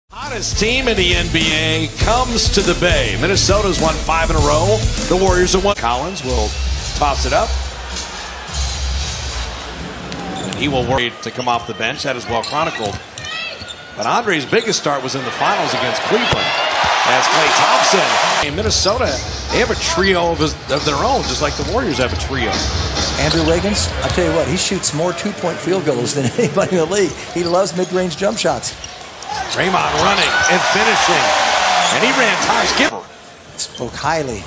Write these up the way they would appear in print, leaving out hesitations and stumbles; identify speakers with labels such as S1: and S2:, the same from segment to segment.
S1: Hottest team in the NBA comes to the Bay. Minnesota's won 5 in a row. The Warriors have won. Collins will toss it up. And he will worry to come off the bench. That is well chronicled. But Andre's biggest start was in the finals against Cleveland. As Klay Thompson in Minnesota, they have a trio of their own, just like the Warriors have a trio.
S2: Andrew Wiggins, I'll tell you what, he shoots more two-point field goals than anybody in the league. He loves mid-range jump shots.
S1: Draymond running and finishing. And he ran ties.
S2: Spoke highly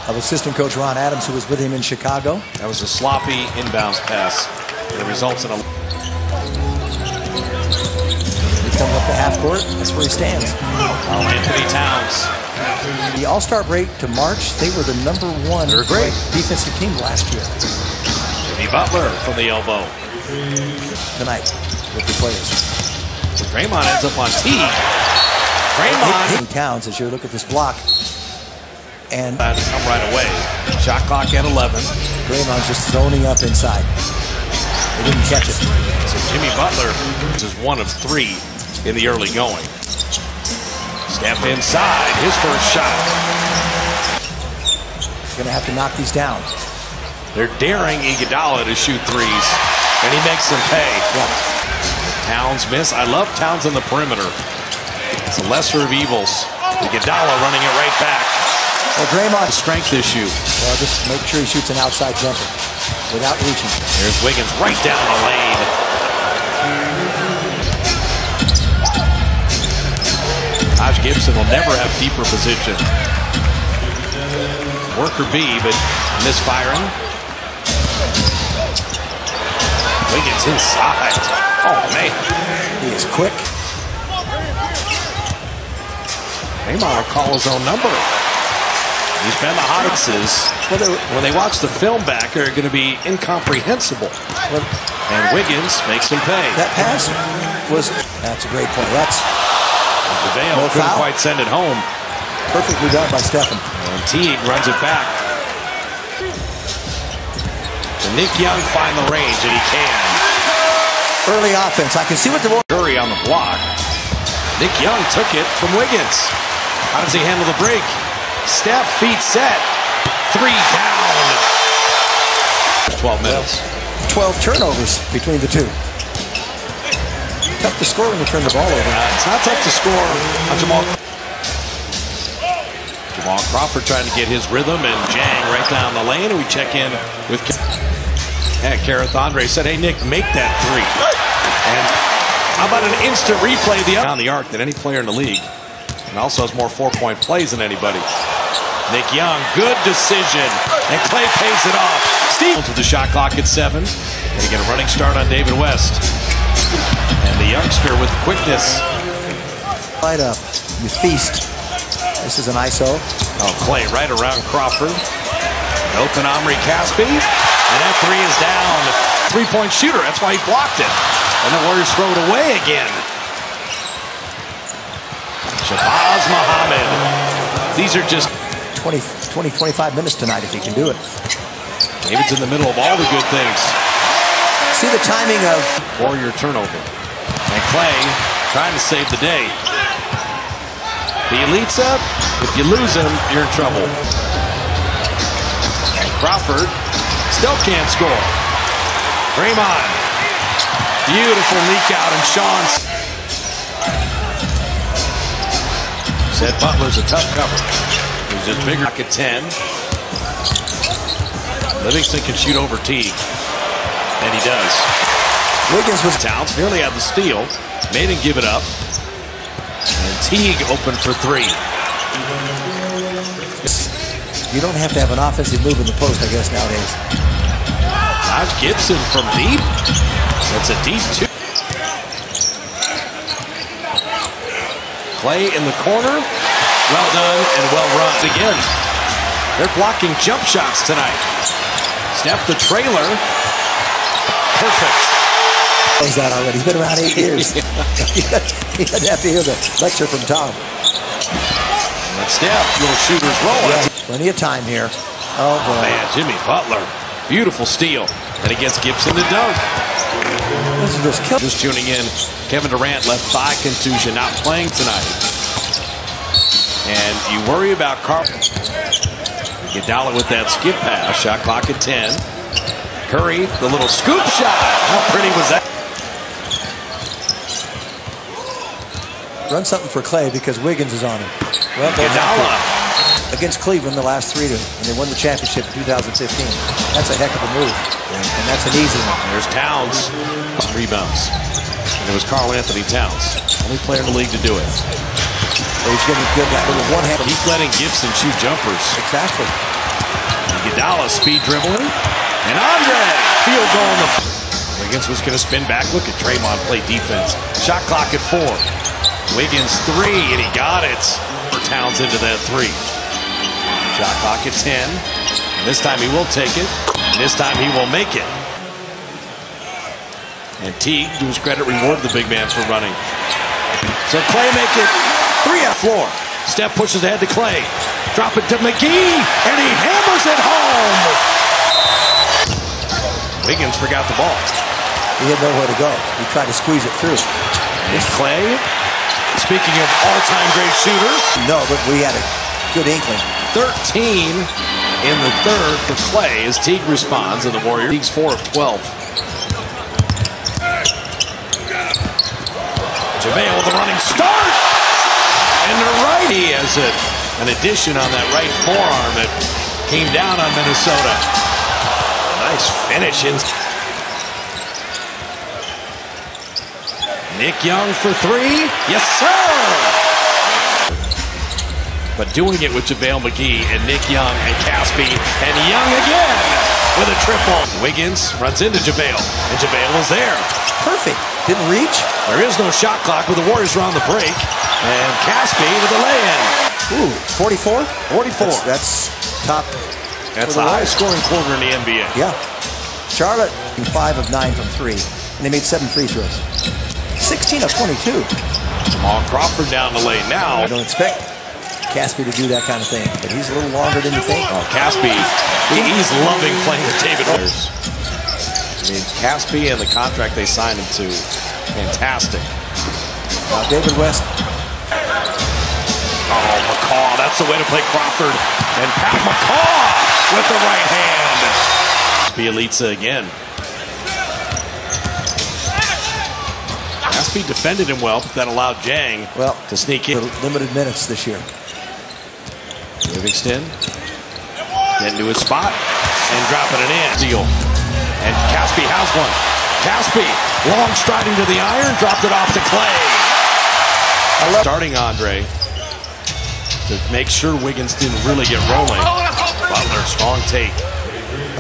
S2: of assistant coach Ron Adams, who was with him in Chicago.
S1: That was a sloppy inbounds pass. And it results in a...
S2: He comes up the half court. That's where he stands.
S1: Oh, Anthony Towns.
S2: The All-Star break to March, they were the #1
S1: great
S2: defensive team last year.
S1: Jimmy Butler from the elbow.
S2: Tonight with the players.
S1: Draymond ends up on Teague. Draymond.
S2: Towns, as you look at this block. And
S1: come right away. Shot clock at 11.
S2: Draymond's just zoning up inside. They didn't catch it.
S1: So Jimmy Butler is 1 of 3 in the early going. Steph inside. His first shot.
S2: He's going to have to knock these down.
S1: They're daring Iguodala to shoot threes. And he makes them pay.
S2: Yeah.
S1: Towns miss. I love Towns on the perimeter. It's a lesser of evils. Iguodala running it right back.
S2: Well, Draymond,
S1: strength issue.
S2: Well, just make sure he shoots an outside jumper without reaching.
S1: There's Wiggins right down the lane. Taj Gibson will never have deeper position. Worker B, but misfiring. Wiggins inside. Oh, man.
S2: He is quick.
S1: Draymond will call his own number. He's been the hottest. When they watch the film back, they're going to be incomprehensible. And Wiggins makes him pay.
S2: That pass was... That's a great point. That's...
S1: JaVale couldn't quite send it home.
S2: Perfectly done by Stephen.
S1: And Teague runs it back. So Nick Young find the range, and he can.
S2: Early offense. I can see what the...
S1: Curry on the block. Nick Young took it from Wiggins. How does he handle the break? Steph, feet set. 3 down. 12 minutes.
S2: 12 turnovers between the two. Tough to score when you turn the ball over.
S1: It's not tough to score on Jamal Crawford trying to get his rhythm, and Jang right down the lane, and we check in with... Kareth Andre said, hey, Nick, make that 3. And how about an instant replay on the arc than any player in the league, and also has more 4-point plays than anybody. Nick Young, good decision, and Klay pays it off. Steve with the shot clock at 7, and he get a running start on David West. And the youngster with quickness.
S2: Light up, you feast. This is an ISO.
S1: Oh, Klay right around Crawford. Open Omri Caspi. And that 3 is down. 3-point shooter. That's why he blocked it. And the Warriors throw it away again. Shabazz Muhammad. These are just
S2: 25 minutes tonight if he can do it.
S1: David's in the middle of all the good things.
S2: See the timing of
S1: Warrior turnover. And Klay trying to save the day. Bielitsa, if you lose him, you're in trouble. And Crawford still can't score. Draymond. Beautiful leak out, and Sean said Butler's a tough cover. He's just bigger. At 10. Livingston can shoot over Teague. And he does.
S2: Wiggins was...
S1: Towns nearly had the steal. Made him give it up. And Teague open for 3.
S2: You don't have to have an offensive move in the post, I guess, nowadays.
S1: Taj Gibson from deep. That's a deep 2. Klay in the corner. Well done and well run. Again, they're blocking jump shots tonight. Steph the trailer. Perfect.
S2: Knows that already. He's been around 8 years. He doesn't have to hear the lecture from Tom.
S1: And Steph, little shooters rolling.
S2: Yeah, plenty of time here. Oh, boy.
S1: Man, Jimmy Butler. Beautiful steal. And against Gibson to dunk.
S2: This is just kill.
S1: Just tuning in, Kevin Durant left thigh contusion, not playing tonight. And you worry about Carter. Iguodala with that skip pass. Shot clock at 10. Curry, the little scoop shot. How pretty was that?
S2: Run something for Clay because Wiggins is on him. Well,
S1: Iguodala
S2: against Cleveland, the last 3 and they won the championship in 2015. That's a heck of a move, and that's an easy one.
S1: There's Towns, rebounds. And it was Karl Anthony Towns, only player in the league to do it.
S2: So he's getting good that little one hand.
S1: Keep letting Gibson shoot jumpers.
S2: Exactly.
S1: Iguodala speed dribbling, and Andre field goal in the. Wiggins was going to spin back. Look at Draymond play defense. Shot clock at 4. Wiggins 3, and he got it. Towns into that 3. Shot clock at 10. And this time he will take it. And this time he will make it. And Teague, to his credit, rewarded the big man for running. So Clay make it 3 on the floor. Steph pushes ahead to Clay. Drop it to McGee. And he hammers it home. Wiggins forgot the ball.
S2: He had nowhere to go. He tried to squeeze it through.
S1: And Clay, speaking of all-time great shooters.
S2: No, but we had a good inkling.
S1: 13 in the third for Clay as Teague responds, and the Warriors. Teague's 4 of 12. JaVale with a running start. And the righty has an addition on that right forearm that came down on Minnesota. Nice finish in. Nick Young for 3. Yes, sir! But doing it with JaVale McGee and Nick Young and Caspi and Young again with a triple. Wiggins runs into JaVale, and JaVale is there.
S2: Perfect. Didn't reach.
S1: There is no shot clock with the Warriors around the break. And Caspi with a lay-in.
S2: Ooh, 44?
S1: 44.
S2: That's top.
S1: That's the highest scoring quarter in the NBA.
S2: Yeah. Charlotte, 5 of 9 from 3. And they made 7 free throws. 16 of 22.
S1: Jamal Crawford down the lane now.
S2: I don't expect Caspi to do that kind of thing, but he's a little longer than you think.
S1: Oh, Caspi, he's loving playing with David Williams. I mean, Caspi and the contract they signed him to, fantastic.
S2: David West.
S1: Oh, McCaw, that's the way to play Crawford. And Pat McCaw with the right hand. Bielitsa again. Caspi defended him well, but that allowed Jang to sneak in.
S2: Limited minutes this year.
S1: Livingston getting to his spot and dropping it in. Deal. And Caspi has one. Caspi, long striding to the iron, dropped it off to Clay. Starting Andre to make sure Wiggins didn't really get rolling. Butler, strong take.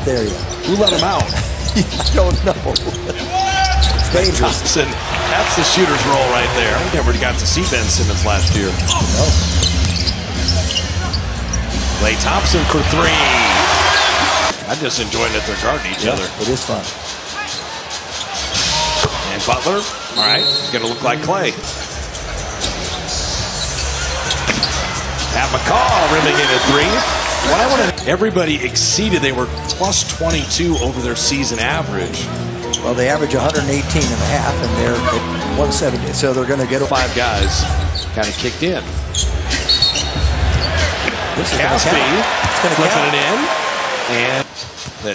S2: There you go.
S1: Who let him out?
S2: I don't know. It's dangerous.
S1: Thompson, that's the shooter's roll right there. I never got to see Ben Simmons last year.
S2: No.
S1: Klay Thompson for 3. I'm just enjoying that they're guarding each other.
S2: It is fun.
S1: And Butler, all right, he's going to look like Clay. Pat McCaw rimming in a 3. Everybody exceeded. They were plus 22 over their season average.
S2: Well, they average 118 and a half, and they're at 170. So they're going to get
S1: 5 guys kind of kicked in. Caspi flipping it in, and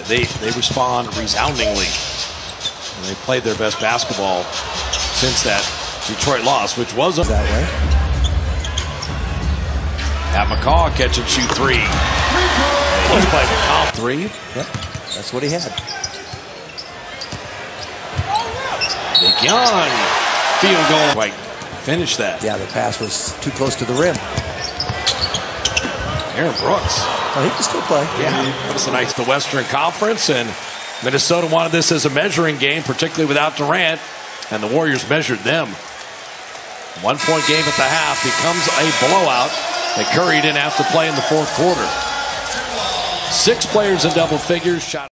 S1: they respond resoundingly. And they played their best basketball since that Detroit loss, which was that
S2: way.
S1: Pat McCaw catch and shoot 3. He's playing with comp 3.
S2: Yep, that's what he had.
S1: Nick Young, field goal. Right, finish that.
S2: Yeah, the pass was too close to the rim.
S1: Aaron Brooks.
S2: Oh, he can still play.
S1: Yeah, that was a nice. The Western Conference, and Minnesota wanted this as a measuring game, particularly without Durant, and the Warriors measured them. 1-point game at the half becomes a blowout. That Curry didn't have to play in the fourth quarter. 6 players in double figures shot.